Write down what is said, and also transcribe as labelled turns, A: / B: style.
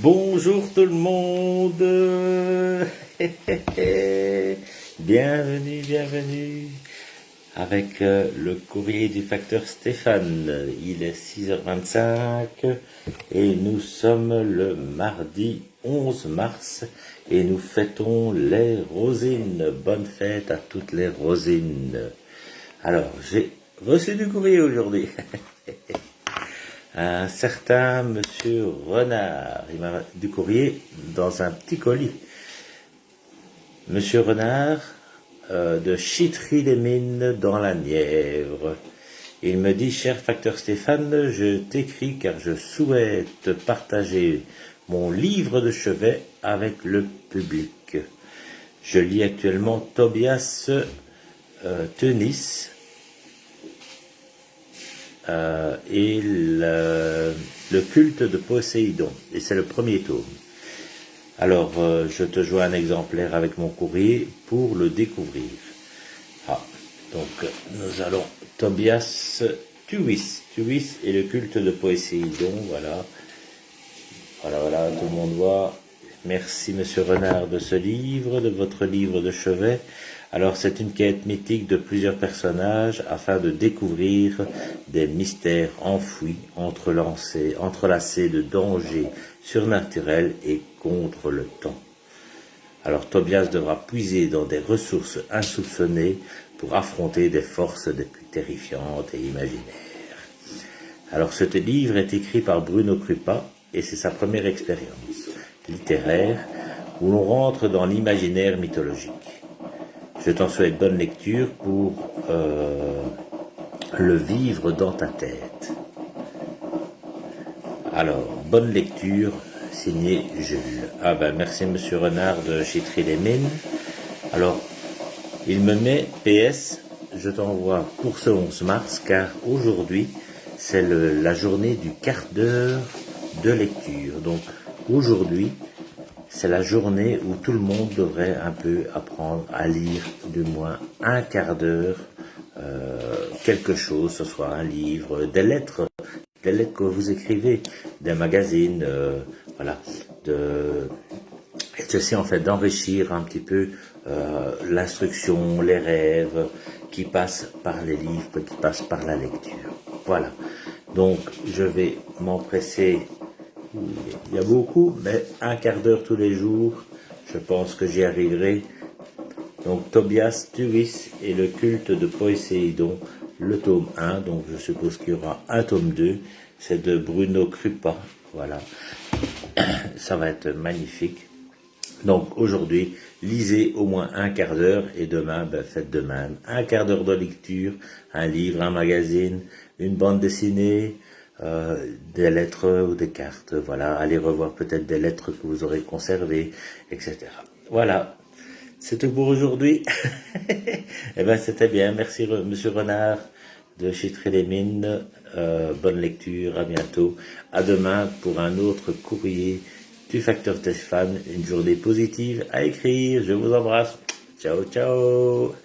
A: Bonjour tout le monde. Bienvenue, bienvenue. Avec le courrier du facteur Stéphane. Il est 6h25 et nous sommes le mardi 11 mars et nous fêtons les Rosines. Bonne fête à toutes les Rosines. Alors, j'ai reçu du courrier aujourd'hui. Un certain monsieur Renard, il m'a du courrier dans un petit colis. Monsieur Renard, de Chitry-les-Mines dans la Nièvre. Il me dit, cher facteur Stéphane, je t'écris car je souhaite partager mon livre de chevet avec le public. Je lis actuellement Tobias Teunis, et le culte de Poséidon, et c'est le premier tome. Alors, je te joins un exemplaire avec mon courrier pour le découvrir. Donc nous allons Tobias Tuis et le culte de Poséidon, voilà, tout le monde voit. Merci Monsieur Renard de ce livre, de votre livre de chevet. Alors c'est une quête mythique de plusieurs personnages afin de découvrir des mystères enfouis, entrelacés de dangers surnaturels et contre le temps. Alors Tobias devra puiser dans des ressources insoupçonnées pour affronter des forces des plus terrifiantes et imaginaires. Alors ce livre est écrit par Bruno Krupa et c'est sa première expérience littéraire où l'on rentre dans l'imaginaire mythologique. Je t'en souhaite bonne lecture pour le vivre dans ta tête. Alors, bonne lecture, signé Jules. Merci Monsieur Renard de Chitry-les-Mines. Alors, il me met PS, je t'envoie pour ce 11 mars, car aujourd'hui, c'est la journée du quart d'heure de lecture. Donc, aujourd'hui, c'est la journée où tout le monde devrait un peu apprendre à lire du moins un quart d'heure quelque chose, ce soit un livre, des lettres que vous écrivez, des magazines, c'est en fait d'enrichir un petit peu l'instruction, les rêves qui passent par les livres, qui passent par la lecture. Voilà. Donc je vais m'empresser. Il y a beaucoup, mais un quart d'heure tous les jours, je pense que j'y arriverai. Donc Tobias Tuis et le culte de Poséidon, le tome 1, donc je suppose qu'il y aura un tome 2, c'est de Bruno Krupa, voilà. Ça va être magnifique. Donc aujourd'hui, lisez au moins un quart d'heure et demain, faites de même. Un quart d'heure de lecture, un livre, un magazine, une bande dessinée, des lettres ou des cartes, voilà, allez revoir peut-être des lettres que vous aurez conservées, etc. Voilà, c'est tout pour aujourd'hui. C'était bien, merci Monsieur Renard de Chitry-les-Mines, bonne lecture, à bientôt, à demain pour un autre courrier du facteur Stéphane, une journée positive à écrire, je vous embrasse, ciao ciao.